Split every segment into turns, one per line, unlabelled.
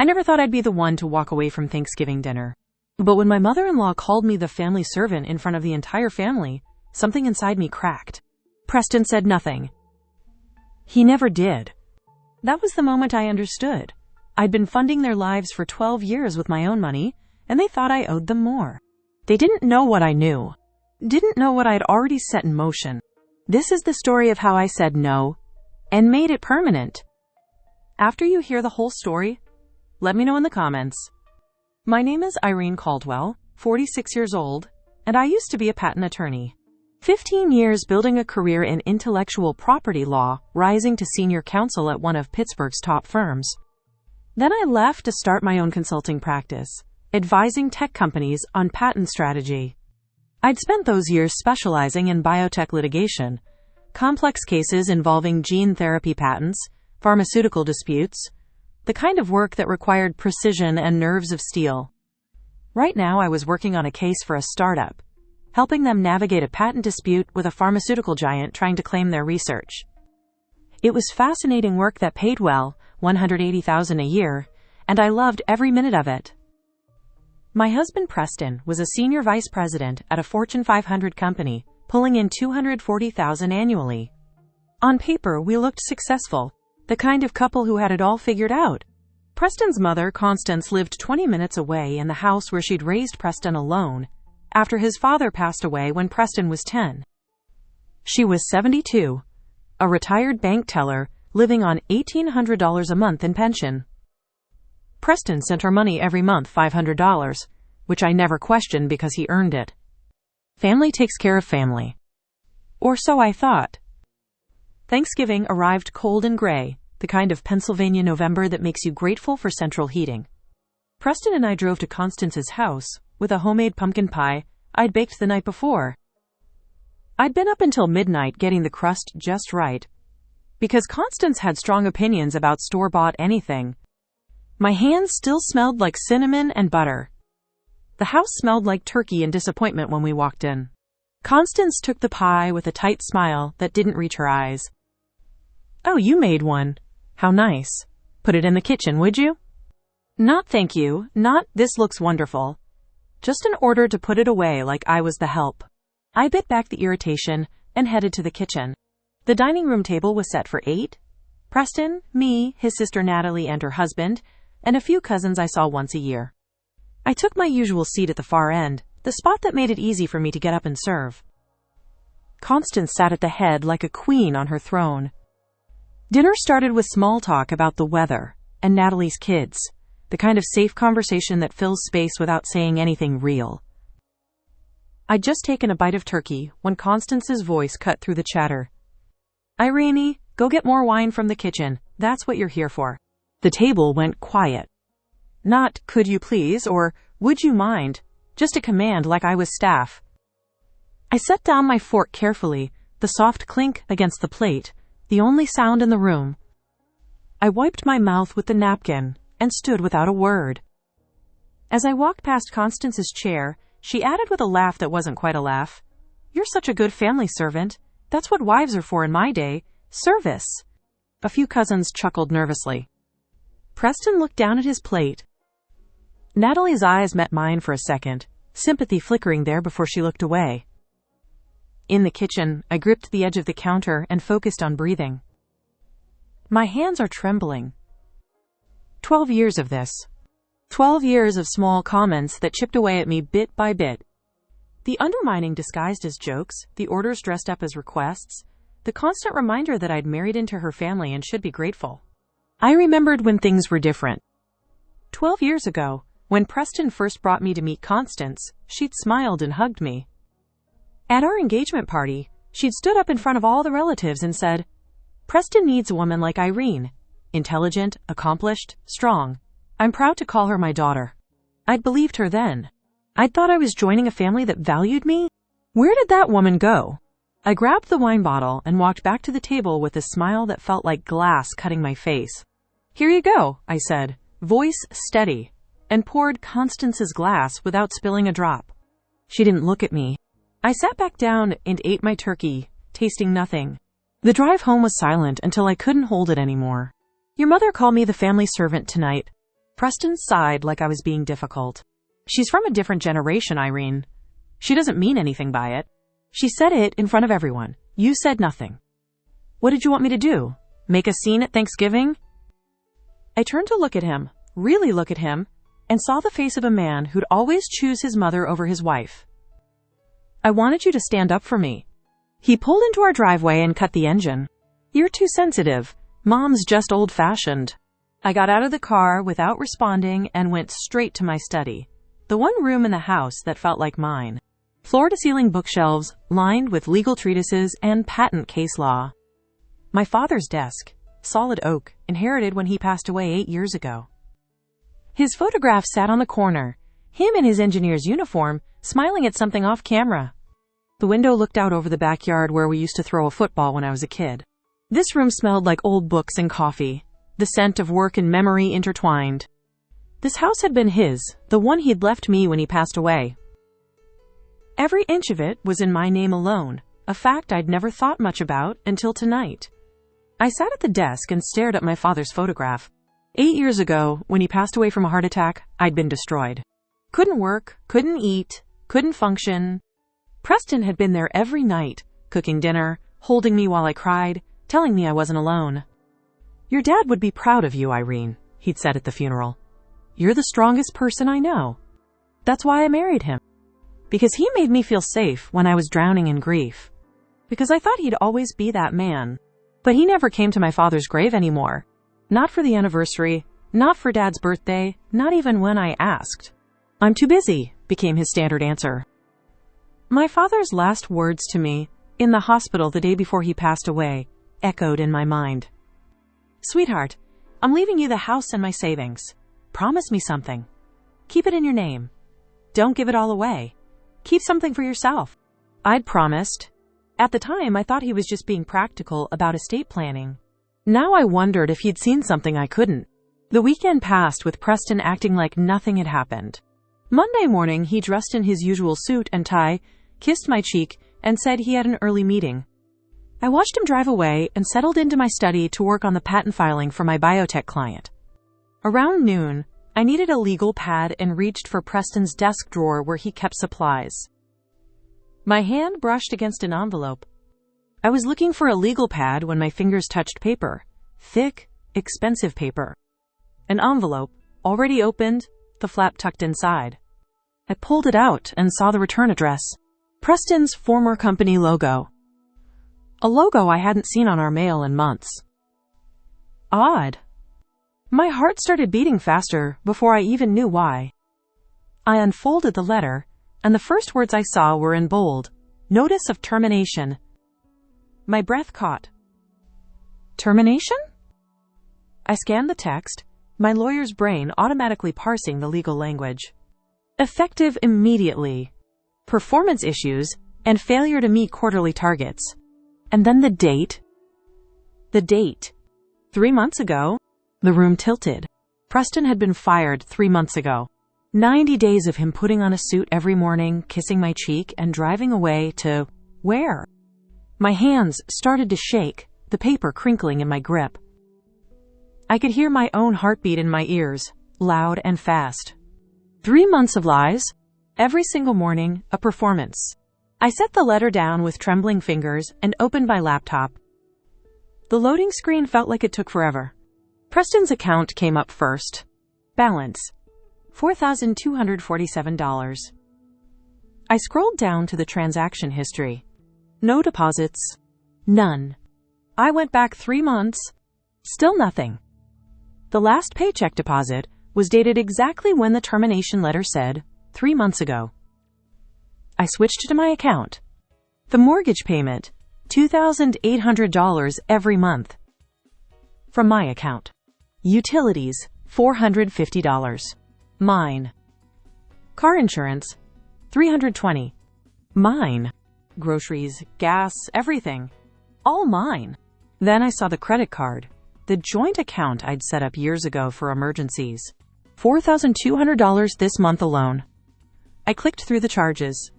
I never thought I'd be the one to walk away from Thanksgiving dinner. But when my mother-in-law called me the family servant in front of the entire family, something inside me cracked. Preston said nothing. He never did. That was the moment I understood. I'd been funding their lives for 12 years with my own money, and they thought I owed them more. They didn't know what I knew. Didn't know what I'd already set in motion. This is the story of how I said no, and made it permanent. After you hear the whole story, let me know in the comments. My name is Irene Caldwell, 46 years old, and I used to be a patent attorney. 15 years building a career in intellectual property law, rising to senior counsel at one of Pittsburgh's top firms. Then I left to start my own consulting practice, advising tech companies on patent strategy. I'd spent those years specializing in biotech litigation, complex cases involving gene therapy patents, pharmaceutical disputes, the kind of work that required precision and nerves of steel. Right now I was working on a case for a startup, helping them navigate a patent dispute with a pharmaceutical giant trying to claim their research. It was fascinating work that paid well, $180,000 a year, and I loved every minute of it. My husband Preston was a senior vice president at a Fortune 500 company, pulling in $240,000 annually. On paper, we looked successful, the kind of couple who had it all figured out. Preston's mother, Constance, lived 20 minutes away in the house where she'd raised Preston alone, after his father passed away when Preston was 10. She was 72, a retired bank teller, living on $1,800 a month in pension. Preston sent her money every month, $500, which I never questioned because he earned it. Family takes care of family. Or so I thought. Thanksgiving arrived cold and gray, the kind of Pennsylvania November that makes you grateful for central heating. Preston and I drove to Constance's house, with a homemade pumpkin pie I'd baked the night before. I'd been up until midnight getting the crust just right, because Constance had strong opinions about store-bought anything. My hands still smelled like cinnamon and butter. The house smelled like turkey and disappointment when we walked in. Constance took the pie with a tight smile that didn't reach her eyes. "Oh, you made one. How nice. Put it in the kitchen, would you?" "Not thank you, not this looks wonderful." Just an order to put it away like I was the help. I bit back the irritation and headed to the kitchen. The dining room table was set for 8. Preston, me, his sister Natalie and her husband, and a few cousins I saw once a year. I took my usual seat at the far end, the spot that made it easy for me to get up and serve. Constance sat at the head like a queen on her throne. Dinner started with small talk about the weather and Natalie's kids, the kind of safe conversation that fills space without saying anything real. I'd just taken a bite of turkey when Constance's voice cut through the chatter. "Irene, go get more wine from the kitchen. That's what you're here for." The table went quiet. Not, "Could you please," or "Would you mind," just a command like I was staff. I set down my fork carefully, the soft clink against the plate, the only sound in the room. I wiped my mouth with the napkin and stood without a word. As I walked past Constance's chair, she added with a laugh that wasn't quite a laugh, "You're such a good family servant. That's what wives are for in my day, service." A few cousins chuckled nervously. Preston looked down at his plate. Natalie's eyes met mine for a second, sympathy flickering there before she looked away. In the kitchen, I gripped the edge of the counter and focused on breathing. My hands are trembling. 12 years of this. 12 years of small comments that chipped away at me bit by bit. The undermining disguised as jokes, the orders dressed up as requests, the constant reminder that I'd married into her family and should be grateful. I remembered when things were different. 12 years ago, when Preston first brought me to meet Constance, she'd smiled and hugged me. At our engagement party, she'd stood up in front of all the relatives and said, "Preston needs a woman like Irene. Intelligent, accomplished, strong. I'm proud to call her my daughter." I'd believed her then. I'd thought I was joining a family that valued me. Where did that woman go? I grabbed the wine bottle and walked back to the table with a smile that felt like glass cutting my face. "Here you go," I said, voice steady, and poured Constance's glass without spilling a drop. She didn't look at me. I sat back down and ate my turkey, tasting nothing. The drive home was silent until I couldn't hold it anymore. "Your mother called me the family servant tonight." Preston sighed like I was being difficult. She's from a different generation, Irene. She doesn't mean anything by it. She said it in front of everyone. You said nothing. What did you want me to do? Make a scene at Thanksgiving? I turned to look at him, really look at him, and saw the face of a man who'd always choose his mother over his wife. I wanted you to stand up for me. He pulled into our driveway and cut the engine. You're too sensitive. Mom's just old-fashioned. I got out of the car without responding and went straight to my study, the one room in the house that felt like mine. Floor-to-ceiling bookshelves lined with legal treatises and patent case law. My father's desk, solid oak, inherited when he passed away 8 years ago. His photograph sat on the corner, him in his engineer's uniform, smiling at something off camera. The window looked out over the backyard where we used to throw a football when I was a kid. This room smelled like old books and coffee, the scent of work and memory intertwined. This house had been his, the one he'd left me when he passed away. Every inch of it was in my name alone, a fact I'd never thought much about until tonight. I sat at the desk and stared at my father's photograph. 8 years ago, when he passed away from a heart attack, I'd been destroyed. Couldn't work, couldn't eat, couldn't function. Preston had been there every night, cooking dinner, holding me while I cried, telling me I wasn't alone. Your dad would be proud of you, Irene, he'd said at the funeral. You're the strongest person I know. That's why I married him. Because he made me feel safe when I was drowning in grief. Because I thought he'd always be that man. But he never came to my father's grave anymore. Not for the anniversary, not for Dad's birthday, not even when I asked. I'm too busy, became his standard answer. My father's last words to me, in the hospital the day before he passed away, echoed in my mind. Sweetheart, I'm leaving you the house and my savings. Promise me something. Keep it in your name. Don't give it all away. Keep something for yourself. I'd promised. At the time, I thought he was just being practical about estate planning. Now I wondered if he'd seen something I couldn't. The weekend passed with Preston acting like nothing had happened. Monday morning, he dressed in his usual suit and tie, kissed my cheek, and said he had an early meeting. I watched him drive away and settled into my study to work on the patent filing for my biotech client. Around noon, I needed a legal pad and reached for Preston's desk drawer where he kept supplies. My hand brushed against an envelope. I was looking for a legal pad when my fingers touched paper. Thick, expensive paper. An envelope, already opened, the flap tucked inside. I pulled it out and saw the return address. Preston's former company logo. A logo I hadn't seen on our mail in months. Odd. My heart started beating faster before I even knew why. I unfolded the letter, and the first words I saw were in bold. Notice of termination. My breath caught. Termination? I scanned the text, my lawyer's brain automatically parsing the legal language. Effective immediately. Performance issues and failure to meet quarterly targets. And then the date. The date. 3 months ago. The room tilted. Preston had been fired 3 months ago. 90 days of him putting on a suit every morning, kissing my cheek, and driving away to where? My hands started to shake, the paper crinkling in my grip. I could hear my own heartbeat in my ears, loud and fast. 3 months of lies. Every single morning, a performance. I set the letter down with trembling fingers and opened my laptop. The loading screen felt like it took forever. Preston's account came up first. Balance. $4,247. I scrolled down to the transaction history. No deposits. None. I went back 3 months. Still nothing. The last paycheck deposit was dated exactly when the termination letter said, 3 months ago. I switched to my account. The mortgage payment, $2,800 every month. From my account. Utilities, $450. Mine. Car insurance, $320. Mine. Groceries, gas, everything. All mine. Then I saw the credit card, the joint account I'd set up years ago for emergencies. $4,200 this month alone. I clicked through the charges.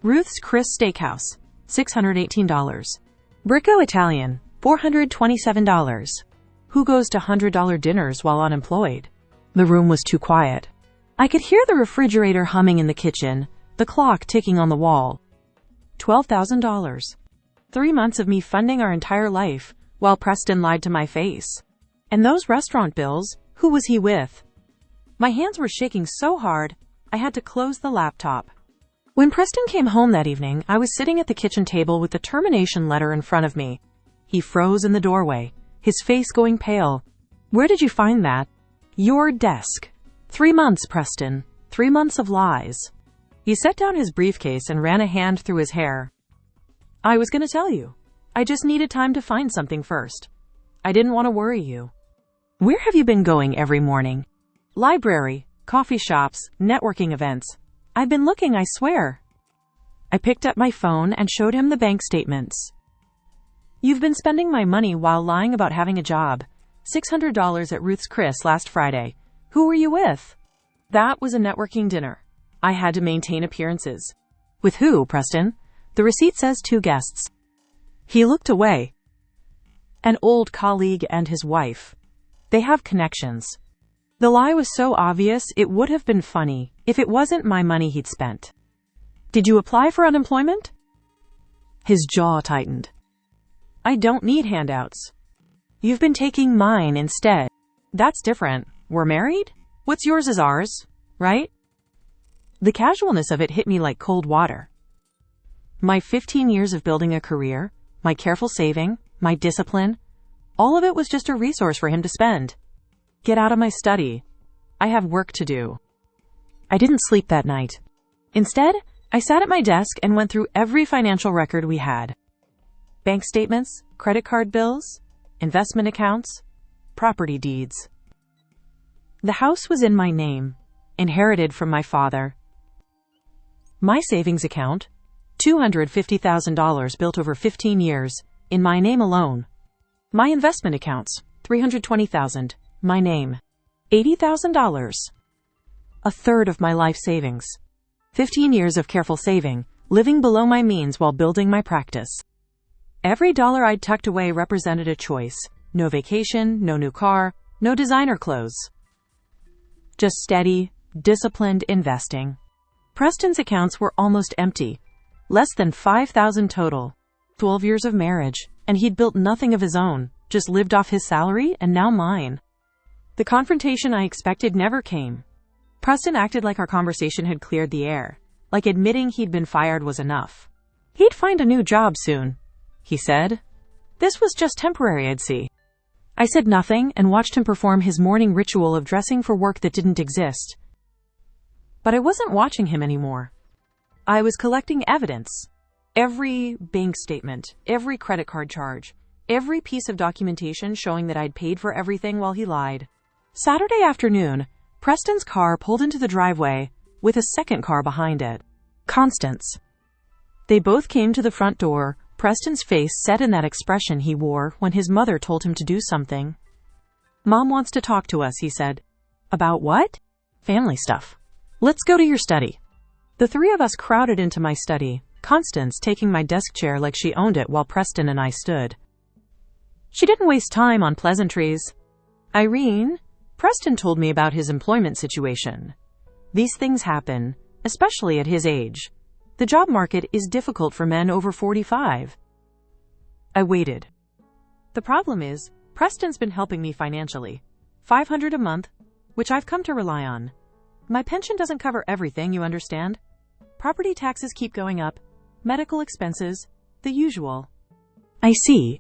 Ruth's Chris Steakhouse, $618. Bricco Italian, $427. Who goes to $100 dinners while unemployed? The room was too quiet. I could hear the refrigerator humming in the kitchen, the clock ticking on the wall. $12,000. 3 months of me funding our entire life, while Preston lied to my face. And those restaurant bills, who was he with? My hands were shaking so hard, I had to close the laptop. When Preston came home that evening, I was sitting at the kitchen table with the termination letter in front of me. He froze in the doorway, his face going pale. Where did you find that? Your desk. 3 months, Preston. 3 months of lies. He set down his briefcase and ran a hand through his hair. I was going to tell you. I just needed time to find something first. I didn't want to worry you. Where have you been going every morning? Library, coffee shops, networking events. I've been looking, I swear. I picked up my phone and showed him the bank statements. You've been spending my money while lying about having a job. $600 at Ruth's Chris last Friday. Who were you with? That was a networking dinner. I had to maintain appearances. With who, Preston? The receipt says 2 guests. He looked away. An old colleague and his wife. They have connections. The lie was so obvious it would have been funny if it wasn't my money he'd spent. Did you apply for unemployment? His jaw tightened. I don't need handouts. You've been taking mine instead. That's different. We're married? What's yours is ours, right? The casualness of it hit me like cold water. My 15 years of building a career, my careful saving, my discipline, all of it was just a resource for him to spend. Get out of my study. I have work to do. I didn't sleep that night. Instead, I sat at my desk and went through every financial record we had. Bank statements, credit card bills, investment accounts, property deeds. The house was in my name, inherited from my father. My savings account, $250,000 built over 15 years, in my name alone. My investment accounts, $320,000, my name. $80,000. A third of my life savings. 15 years of careful saving, living below my means while building my practice. Every dollar I'd tucked away represented a choice. No vacation, no new car, no designer clothes. Just steady, disciplined investing. Preston's accounts were almost empty. Less than $5,000 total. 12 years of marriage, and he'd built nothing of his own, just lived off his salary and now mine. The confrontation I expected never came. Preston acted like our conversation had cleared the air, like admitting he'd been fired was enough. He'd find a new job soon, he said. This was just temporary, I'd see. I said nothing and watched him perform his morning ritual of dressing for work that didn't exist. But I wasn't watching him anymore. I was collecting evidence. Every bank statement, every credit card charge, every piece of documentation showing that I'd paid for everything while he lied. Saturday afternoon, Preston's car pulled into the driveway with a second car behind it. Constance. They both came to the front door, Preston's face set in that expression he wore when his mother told him to do something. Mom wants to talk to us, he said. About what? Family stuff. Let's go to your study. The 3 of us crowded into my study, Constance taking my desk chair like she owned it while Preston and I stood. She didn't waste time on pleasantries. Irene, Preston told me about his employment situation. These things happen, especially at his age. The job market is difficult for men over 45. I waited. The problem is, Preston's been helping me financially. $500 a month, which I've come to rely on. My pension doesn't cover everything, you understand? Property taxes keep going up, medical expenses, the usual. I see.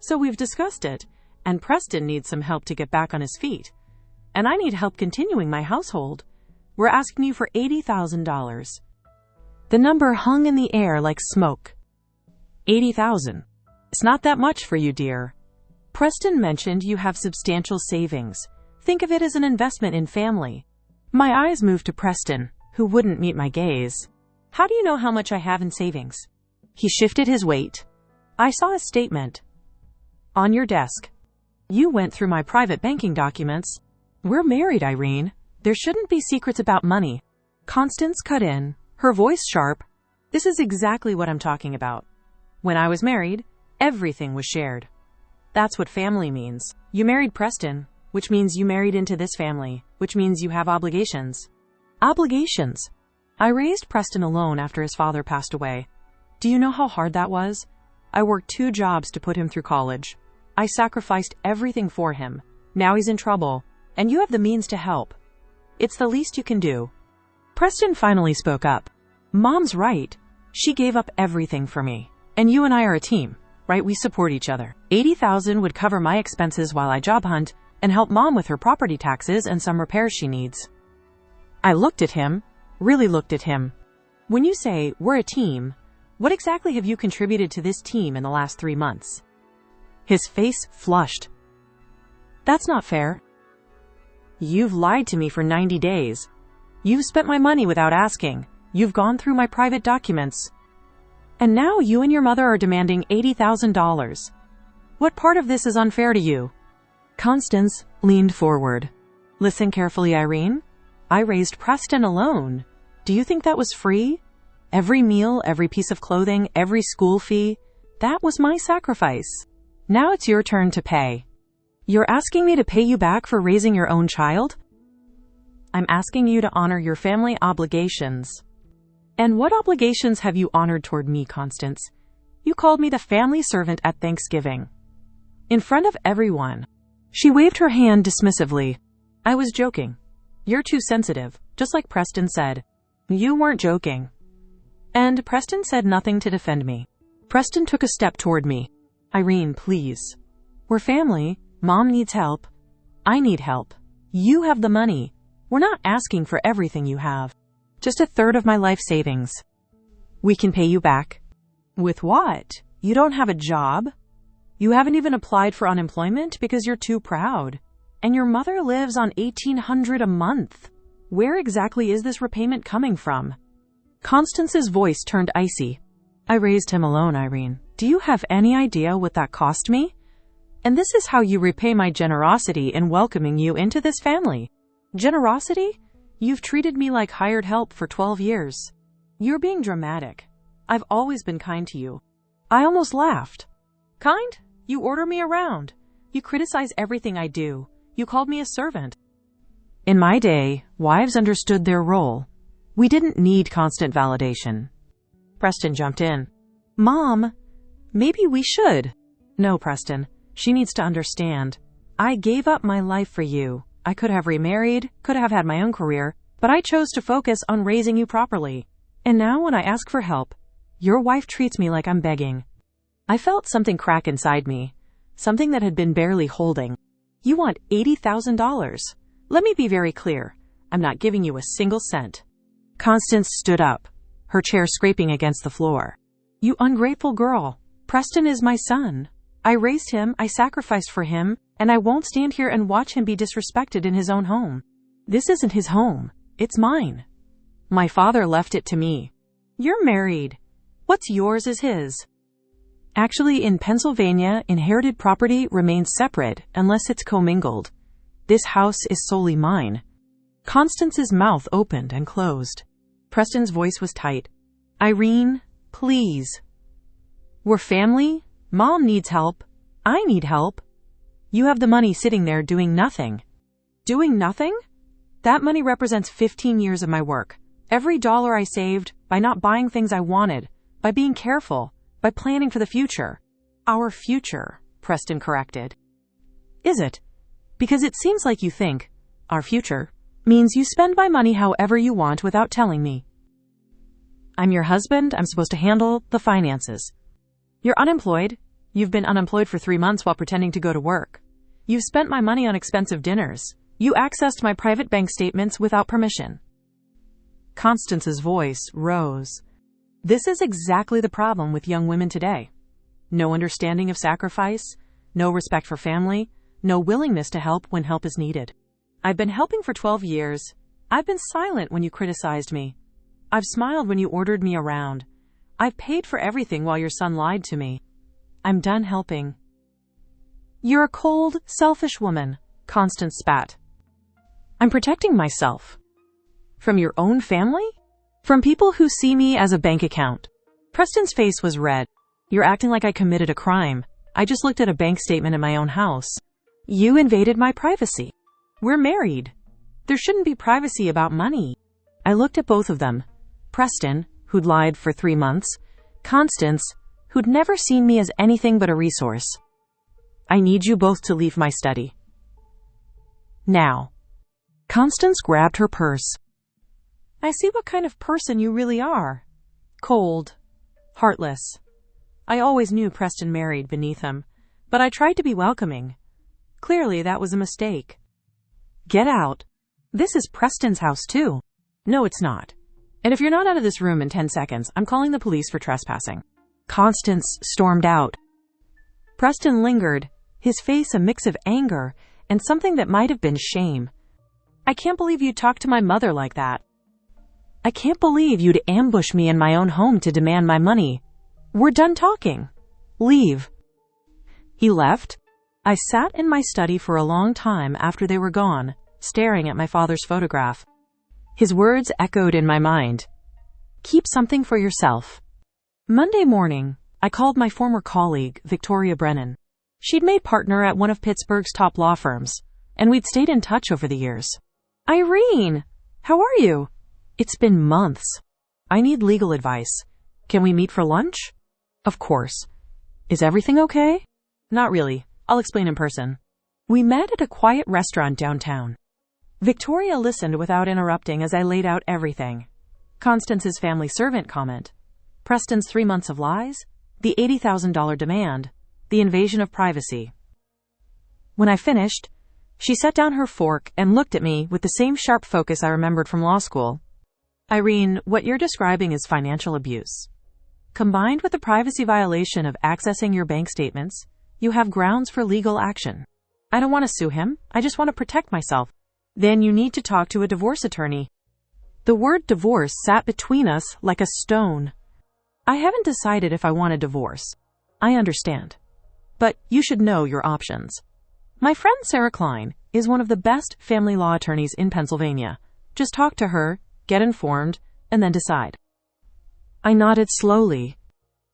So we've discussed it, and Preston needs some help to get back on his feet. And I need help continuing my household. We're asking you for $80,000. The number hung in the air like smoke. $80,000. It's not that much for you, dear. Preston mentioned you have substantial savings. Think of it as an investment in family. My eyes moved to Preston, who wouldn't meet my gaze. How do you know how much I have in savings? He shifted his weight. I saw a statement. On your desk. You went through my private banking documents. We're married, Irene. There shouldn't be secrets about money. Constance cut in, her voice sharp. This is exactly what I'm talking about. When I was married, everything was shared. That's what family means. You married Preston. which means you married into this family, which means you have obligations. Obligations. I raised Preston alone after his father passed away. Do you know how hard that was? I worked 2 jobs to put him through college. I sacrificed everything for him. Now he's in trouble, and you have the means to help. It's the least you can do. Preston finally spoke up. Mom's right. She gave up everything for me. And you and I are a team, right? We support each other. $80,000 would cover my expenses while I job hunt and help Mom with her property taxes and some repairs she needs. I looked at him, really looked at him. When you say we're a team, what exactly have you contributed to this team in the last 3 months? His face flushed. That's not fair. You've lied to me for 90 days. You've spent my money without asking. You've gone through my private documents. And now you and your mother are demanding $80,000. What part of this is unfair to you? Constance leaned forward. Listen carefully, Irene. I raised Preston alone. Do you think that was free? Every meal, every piece of clothing, every school fee, that was my sacrifice. Now it's your turn to pay. You're asking me to pay you back for raising your own child? I'm asking you to honor your family obligations. And what obligations have you honored toward me, Constance? You called me the family servant at Thanksgiving. In front of everyone. She waved her hand dismissively. I was joking. You're too sensitive, just like Preston said. You weren't joking. And Preston said nothing to defend me. Preston took a step toward me. Irene, please. We're family. Mom needs help. I need help. You have the money. We're not asking for everything you have. Just 1/3 of my life savings. We can pay you back. With what? You don't have a job? You haven't even applied for unemployment because you're too proud. And your mother lives on $1,800 a month. Where exactly is this repayment coming from? Constance's voice turned icy. I raised him alone, Irene. Do you have any idea what that cost me? And this is how you repay my generosity in welcoming you into this family. Generosity? You've treated me like hired help for 12 years. You're being dramatic. I've always been kind to you. I almost laughed. Kind? You order me around. You criticize everything I do. You called me a servant. In my day, wives understood their role. We didn't need constant validation. Preston jumped in. Mom, maybe we should. No, Preston. She needs to understand. I gave up my life for you. I could have remarried, could have had my own career, but I chose to focus on raising you properly. And now when I ask for help, your wife treats me like I'm begging. I felt something crack inside me, something that had been barely holding. You want $80,000. Let me be very clear. I'm not giving you a single cent. Constance stood up, her chair scraping against the floor. You ungrateful girl. Preston is my son. I raised him, I sacrificed for him, and I won't stand here and watch him be disrespected in his own home. This isn't his home. It's mine. My father left it to me. You're married. What's yours is his. Actually, in Pennsylvania, inherited property remains separate unless it's commingled. This house is solely mine. Constance's mouth opened and closed. Preston's voice was tight. Irene, please. We're family. Mom needs help. I need help. You have the money sitting there doing nothing. Doing nothing? That money represents 15 years of my work. Every dollar I saved by not buying things I wanted, by being careful, by planning for the future. Our future, Preston corrected. Is it? Because it seems like you think, our future, means you spend my money however you want without telling me. I'm your husband. I'm supposed to handle the finances. You're unemployed. You've been unemployed for 3 months while pretending to go to work. You've spent my money on expensive dinners. You accessed my private bank statements without permission. Constance's voice rose. This is exactly the problem with young women today. No understanding of sacrifice, no respect for family, no willingness to help when help is needed. I've been helping for 12 years. I've been silent when you criticized me. I've smiled when you ordered me around. I've paid for everything while your son lied to me. I'm done helping. You're a cold, selfish woman, Constance spat. I'm protecting myself. From your own family? From people who see me as a bank account. Preston's face was red. You're acting like I committed a crime. I just looked at a bank statement in my own house. You invaded my privacy. We're married. There shouldn't be privacy about money. I looked at both of them. Preston, who'd lied for 3 months. Constance, who'd never seen me as anything but a resource. I need you both to leave my study. Now. Constance grabbed her purse. I see what kind of person you really are. Cold. Heartless. I always knew Preston married beneath him, but I tried to be welcoming. Clearly that was a mistake. Get out. This is Preston's house too. No, it's not. And if you're not out of this room in 10 seconds, I'm calling the police for trespassing. Constance stormed out. Preston lingered, his face a mix of anger and something that might have been shame. I can't believe you talked to my mother like that. I can't believe you'd ambush me in my own home to demand my money. We're done talking. Leave. He left. I sat in my study for a long time after they were gone, staring at my father's photograph. His words echoed in my mind. Keep something for yourself. Monday morning, I called my former colleague, Victoria Brennan. She'd made partner at one of Pittsburgh's top law firms, and we'd stayed in touch over the years. Irene, how are you? It's been months. I need legal advice. Can we meet for lunch? Of course. Is everything okay? Not really. I'll explain in person. We met at a quiet restaurant downtown. Victoria listened without interrupting as I laid out everything. Constance's family servant comment, Preston's 3 months of lies, the $80,000 demand, the invasion of privacy. When I finished, she set down her fork and looked at me with the same sharp focus I remembered from law school. Irene, what you're describing is financial abuse. Combined with the privacy violation of accessing your bank statements, you have grounds for legal action. I don't want to sue him. I just want to protect myself. Then you need to talk to a divorce attorney. The word divorce sat between us like a stone. I haven't decided if I want a divorce. I understand. But you should know your options. My friend Sarah Klein is one of the best family law attorneys in Pennsylvania. Just talk to her, get informed, and then decide. I nodded slowly.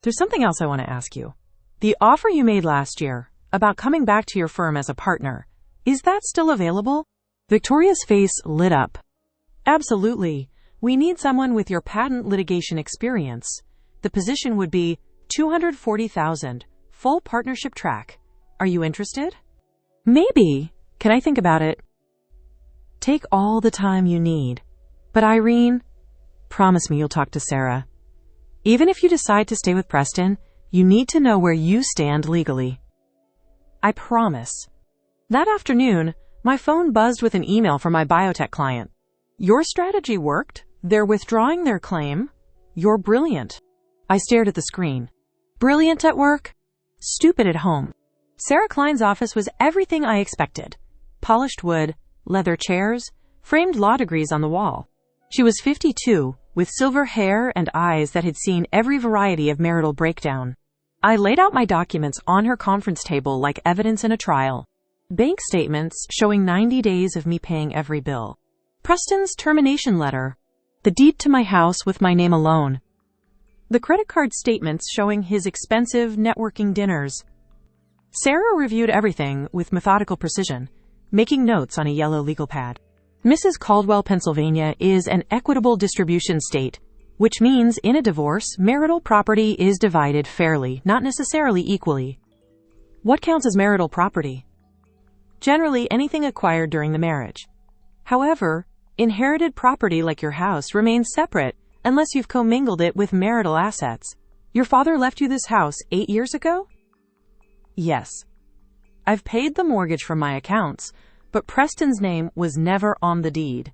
There's something else I want to ask you. The offer you made last year about coming back to your firm as a partner, is that still available? Victoria's face lit up. Absolutely. We need someone with your patent litigation experience. The position would be $240,000, full partnership track. Are you interested? Maybe. Can I think about it? Take all the time you need. But Irene, promise me you'll talk to Sarah. Even if you decide to stay with Preston, you need to know where you stand legally. I promise. That afternoon, my phone buzzed with an email from my biotech client. Your strategy worked. They're withdrawing their claim. You're brilliant. I stared at the screen. Brilliant at work? Stupid at home. Sarah Klein's office was everything I expected. Polished wood, leather chairs, framed law degrees on the wall. She was 52, with silver hair and eyes that had seen every variety of marital breakdown. I laid out my documents on her conference table like evidence in a trial. Bank statements showing 90 days of me paying every bill. Preston's termination letter. The deed to my house with my name alone. The credit card statements showing his expensive networking dinners. Sarah reviewed everything with methodical precision, making notes on a yellow legal pad. Mrs. Caldwell, Pennsylvania is an equitable distribution state, which means in a divorce, marital property is divided fairly, not necessarily equally. What counts as marital property? Generally, anything acquired during the marriage. However, inherited property like your house remains separate unless you've commingled it with marital assets. Your father left you this house 8 years ago? Yes. I've paid the mortgage from my accounts, but Preston's name was never on the deed.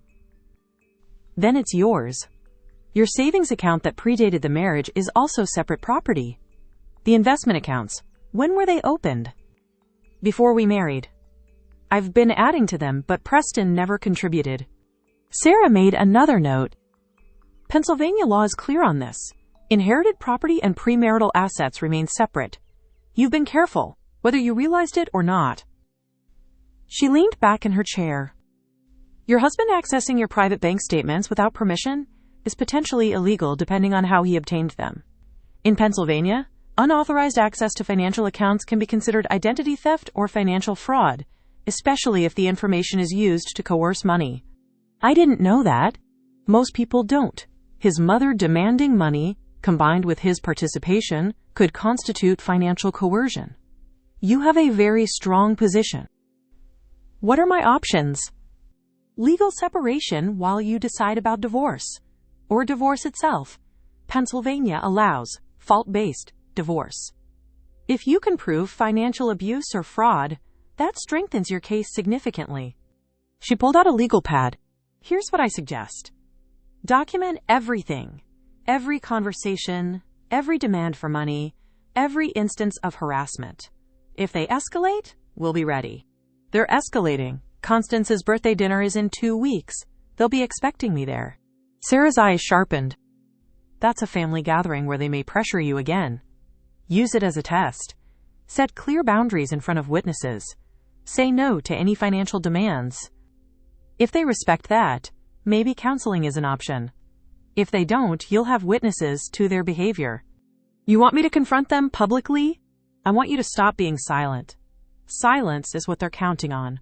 Then it's yours. Your savings account that predated the marriage is also separate property. The investment accounts, when were they opened? Before we married. I've been adding to them, but Preston never contributed. Sarah made another note. Pennsylvania law is clear on this. Inherited property and premarital assets remain separate. You've been careful, whether you realized it or not. She leaned back in her chair. Your husband accessing your private bank statements without permission is potentially illegal depending on how he obtained them. In Pennsylvania, unauthorized access to financial accounts can be considered identity theft or financial fraud, especially if the information is used to coerce money. I didn't know that. Most people don't. His mother demanding money, combined with his participation, could constitute financial coercion. You have a very strong position. What are my options? Legal separation while you decide about divorce, or divorce itself. Pennsylvania allows fault-based divorce. If you can prove financial abuse or fraud, that strengthens your case significantly. She pulled out a legal pad. Here's what I suggest. Document everything. Every conversation, every demand for money, every instance of harassment. If they escalate, we'll be ready. They're escalating. Constance's birthday dinner is in 2 weeks. They'll be expecting me there. Sarah's eyes sharpened. That's a family gathering where they may pressure you again. Use it as a test. Set clear boundaries in front of witnesses. Say no to any financial demands. If they respect that, maybe counseling is an option. If they don't, you'll have witnesses to their behavior. You want me to confront them publicly? I want you to stop being silent. Silence is what they're counting on.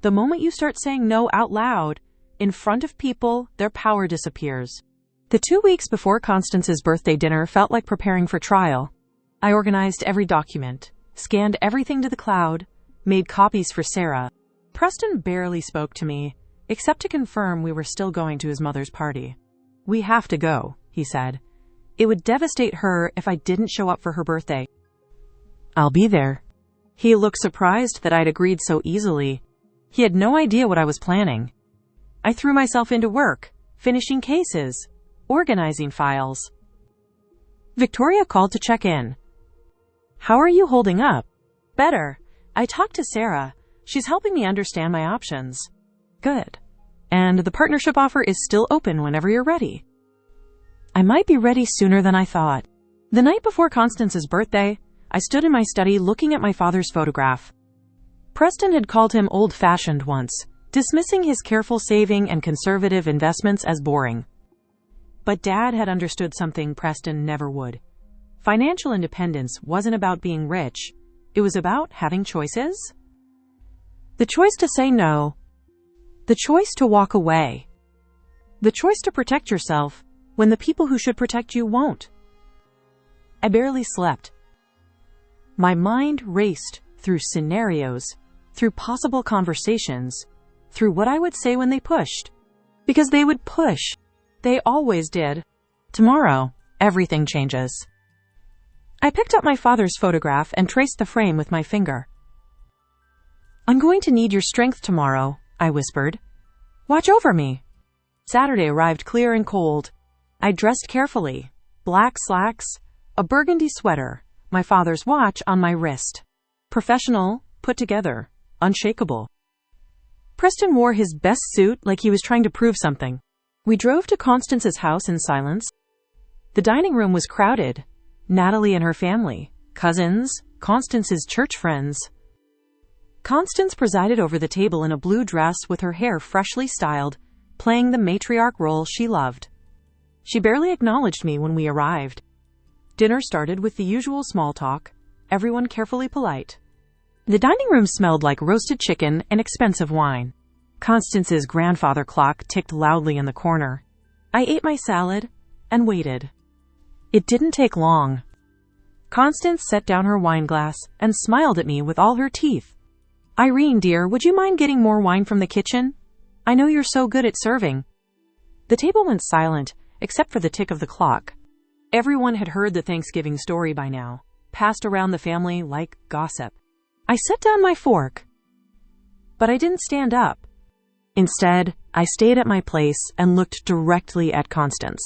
The moment you start saying no out loud, in front of people, their power disappears. The 2 weeks before Constance's birthday dinner felt like preparing for trial. I organized every document, scanned everything to the cloud, made copies for Sarah. Preston barely spoke to me, except to confirm we were still going to his mother's party. We have to go, he said. It would devastate her if I didn't show up for her birthday. I'll be there. He looked surprised that I'd agreed so easily. He had no idea what I was planning. I threw myself into work, finishing cases, organizing files. Victoria called to check in. How are you holding up? Better. I talked to Sarah. She's helping me understand my options. Good. And the partnership offer is still open whenever you're ready. I might be ready sooner than I thought. The night before Constance's birthday, I stood in my study looking at my father's photograph. Preston had called him old-fashioned once, dismissing his careful saving and conservative investments as boring. But Dad had understood something Preston never would. Financial independence wasn't about being rich. It was about having choices. The choice to say no. The choice to walk away. The choice to protect yourself when the people who should protect you won't. I barely slept. My mind raced through scenarios, through possible conversations, through what I would say when they pushed. Because they would push. They always did. Tomorrow, everything changes. I picked up my father's photograph and traced the frame with my finger. I'm going to need your strength tomorrow, I whispered. Watch over me. Saturday arrived clear and cold. I dressed carefully. Black slacks, a burgundy sweater, my father's watch on my wrist. Professional, put together, unshakable. Preston wore his best suit like he was trying to prove something. We drove to Constance's house in silence. The dining room was crowded. Natalie and her family, cousins, Constance's church friends. Constance presided over the table in a blue dress with her hair freshly styled, playing the matriarch role she loved. She barely acknowledged me when we arrived. Dinner started with the usual small talk, everyone carefully polite. The dining room smelled like roasted chicken and expensive wine. Constance's grandfather clock ticked loudly in the corner. I ate my salad and waited. It didn't take long. Constance set down her wine glass and smiled at me with all her teeth. Irene, dear, would you mind getting more wine from the kitchen? I know you're so good at serving. The table went silent, except for the tick of the clock. Everyone had heard the Thanksgiving story by now, passed around the family like gossip. I set down my fork, but I didn't stand up. Instead, I stayed at my place and looked directly at Constance.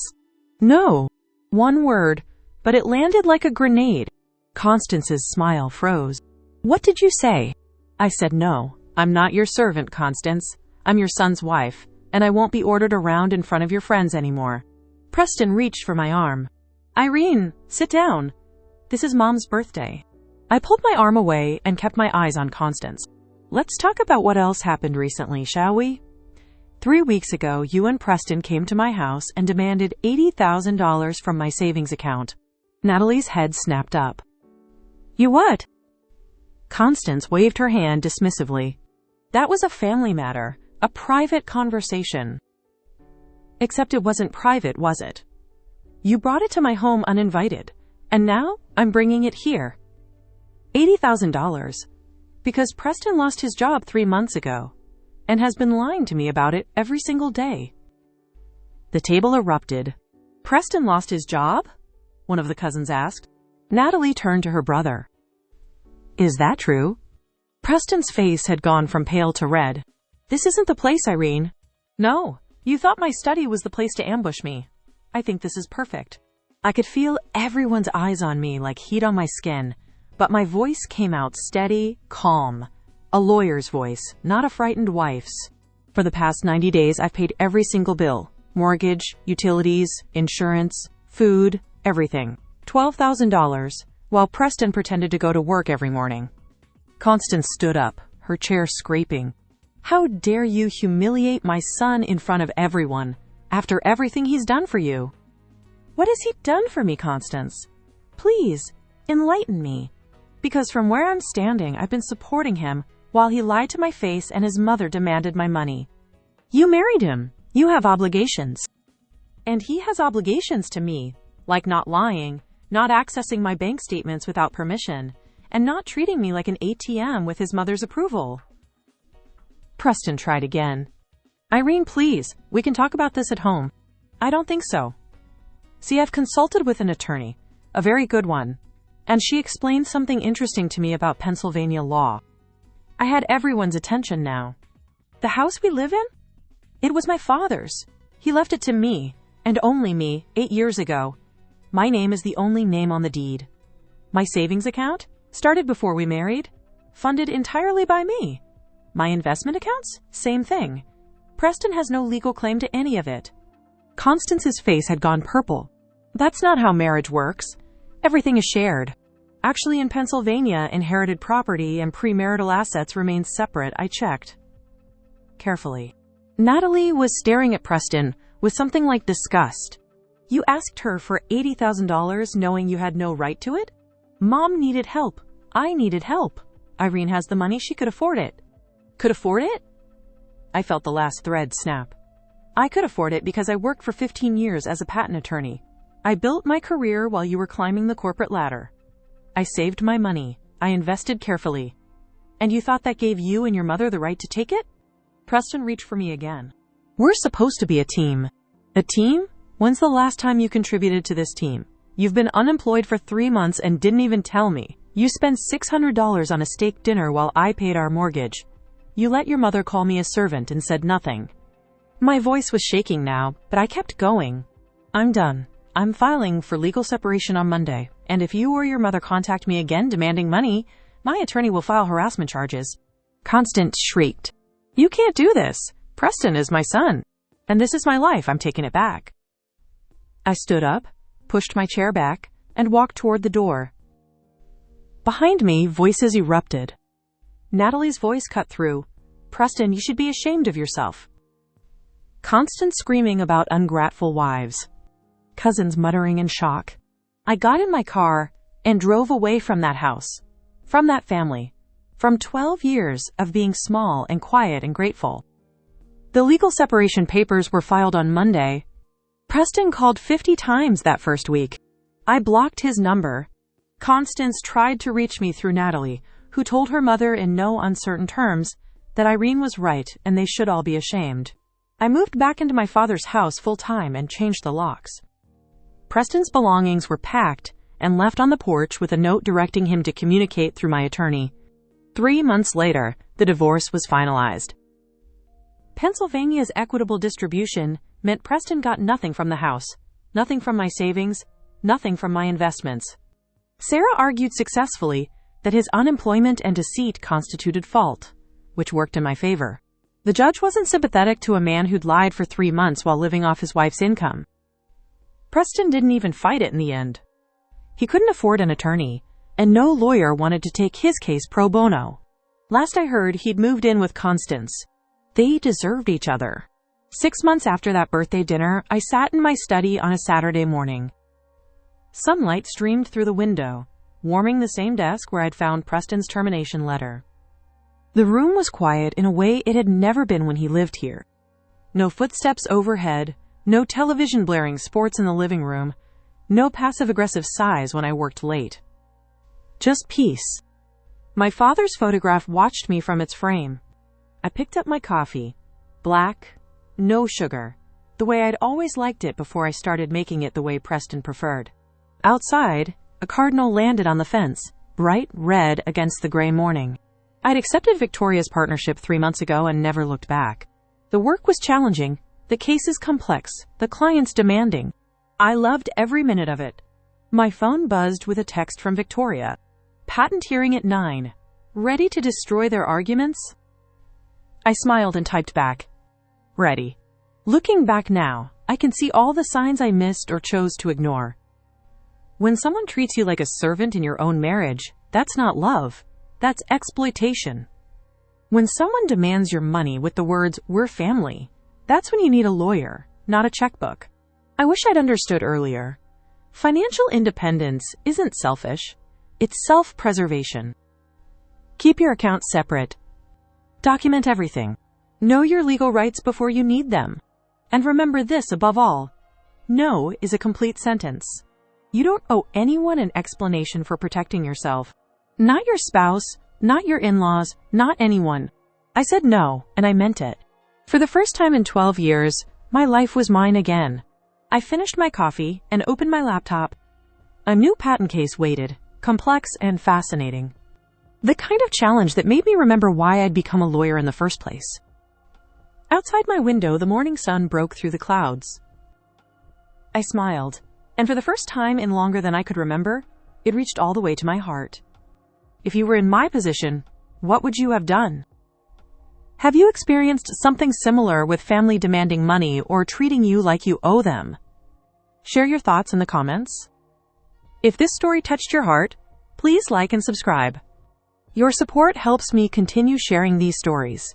No. One word, but it landed like a grenade. Constance's smile froze. What did you say? I said no. I'm not your servant, Constance. I'm your son's wife, and I won't be ordered around in front of your friends anymore. Preston reached for my arm. Irene, sit down. This is Mom's birthday. I pulled my arm away and kept my eyes on Constance. Let's talk about what else happened recently, shall we? 3 weeks ago, you and Preston came to my house and demanded $80,000 from my savings account. Natalie's head snapped up. You what? Constance waved her hand dismissively. That was a family matter, a private conversation. Except it wasn't private, was it? You brought it to my home uninvited, and now I'm bringing it here. $80,000. Because Preston lost his job 3 months ago, and has been lying to me about it every single day. The table erupted. Preston lost his job? One of the cousins asked. Natalie turned to her brother. Is that true? Preston's face had gone from pale to red. This isn't the place, Irene. No, you thought my study was the place to ambush me. I think this is perfect. I could feel everyone's eyes on me like heat on my skin, but my voice came out steady, calm. A lawyer's voice, not a frightened wife's. For the past 90 days, I've paid every single bill. Mortgage, utilities, insurance, food, everything. $12,000, while Preston pretended to go to work every morning. Constance stood up, her chair scraping. How dare you humiliate my son in front of everyone, after everything he's done for you? What has he done for me, Constance? Please, enlighten me. Because from where I'm standing, I've been supporting him while he lied to my face and his mother demanded my money. You married him. You have obligations. And he has obligations to me, like not lying, not accessing my bank statements without permission, and not treating me like an ATM with his mother's approval. Preston tried again. Irene, please, we can talk about this at home. I don't think so. See, I've consulted with an attorney, a very good one, and she explained something interesting to me about Pennsylvania law. I had everyone's attention now. The house we live in? It was my father's. He left it to me, and only me, 8 years ago. My name is the only name on the deed. My savings account? Started before we married. Funded entirely by me. My investment accounts? Same thing. Preston has no legal claim to any of it. Constance's face had gone purple. That's not how marriage works. Everything is shared. Actually, in Pennsylvania, inherited property and premarital assets remain separate. I checked carefully. Natalie was staring at Preston with something like disgust. You asked her for $80,000 knowing you had no right to it? Mom needed help. I needed help. Irene has the money. She could afford it. Could afford it? I felt the last thread snap. I could afford it because I worked for 15 years as a patent attorney. I built my career while you were climbing the corporate ladder. I saved my money. I invested carefully. And you thought that gave you and your mother the right to take it? Preston reached for me again. We're supposed to be a team. A team? When's the last time you contributed to this team? You've been unemployed for 3 months and didn't even tell me. You spent $600 on a steak dinner while I paid our mortgage. You let your mother call me a servant and said nothing. My voice was shaking now, but I kept going. I'm done. I'm filing for legal separation on Monday, and if you or your mother contact me again demanding money, my attorney will file harassment charges. Constance shrieked. You can't do this. Preston is my son, and this is my life. I'm taking it back. I stood up, pushed my chair back, and walked toward the door. Behind me, voices erupted. Natalie's voice cut through. Preston, you should be ashamed of yourself. Constance screaming about ungrateful wives. Cousins muttering in shock. I got in my car and drove away from that house, from that family, from 12 years of being small and quiet and grateful. The legal separation papers were filed on Monday. Preston called 50 times that first week. I blocked his number. Constance tried to reach me through Natalie, who told her mother in no uncertain terms that Irene was right and they should all be ashamed. I moved back into my father's house full-time and changed the locks. Preston's belongings were packed and left on the porch with a note directing him to communicate through my attorney. 3 months later, the divorce was finalized. Pennsylvania's equitable distribution meant Preston got nothing from the house, nothing from my savings, nothing from my investments. Sarah argued successfully that his unemployment and deceit constituted fault, which worked in my favor. The judge wasn't sympathetic to a man who'd lied for 3 months while living off his wife's income. Preston didn't even fight it in the end. He couldn't afford an attorney, and no lawyer wanted to take his case pro bono. Last I heard, he'd moved in with Constance. They deserved each other. 6 months after that birthday dinner, I sat in my study on a Saturday morning. Sunlight streamed through the window, warming the same desk where I'd found Preston's termination letter. The room was quiet in a way it had never been when he lived here. No footsteps overhead, no television blaring sports in the living room, no passive-aggressive sighs when I worked late. Just peace. My father's photograph watched me from its frame. I picked up my coffee. Black, no sugar, the way I'd always liked it before I started making it the way Preston preferred. Outside, a cardinal landed on the fence, bright red against the gray morning. I'd accepted Victoria's partnership 3 months ago and never looked back. The work was challenging, the cases complex, the clients demanding. I loved every minute of it. My phone buzzed with a text from Victoria. Patent hearing at 9. Ready to destroy their arguments? I smiled and typed back. Ready. Looking back now, I can see all the signs I missed or chose to ignore. When someone treats you like a servant in your own marriage, that's not love. That's exploitation. When someone demands your money with the words, "We're family," that's when you need a lawyer, not a checkbook. I wish I'd understood earlier. Financial independence isn't selfish. It's self-preservation. Keep your accounts separate. Document everything. Know your legal rights before you need them. And remember this above all. No is a complete sentence. You don't owe anyone an explanation for protecting yourself. Not your spouse, not your in-laws, not anyone. I said no, and I meant it. For the first time in 12 years, my life was mine again. I finished my coffee and opened my laptop. A new patent case waited, complex and fascinating. The kind of challenge that made me remember why I'd become a lawyer in the first place. Outside my window, the morning sun broke through the clouds. I smiled, and for the first time in longer than I could remember, it reached all the way to my heart. If you were in my position, what would you have done? Have you experienced something similar with family demanding money or treating you like you owe them? Share your thoughts in the comments. If this story touched your heart, please like and subscribe. Your support helps me continue sharing these stories.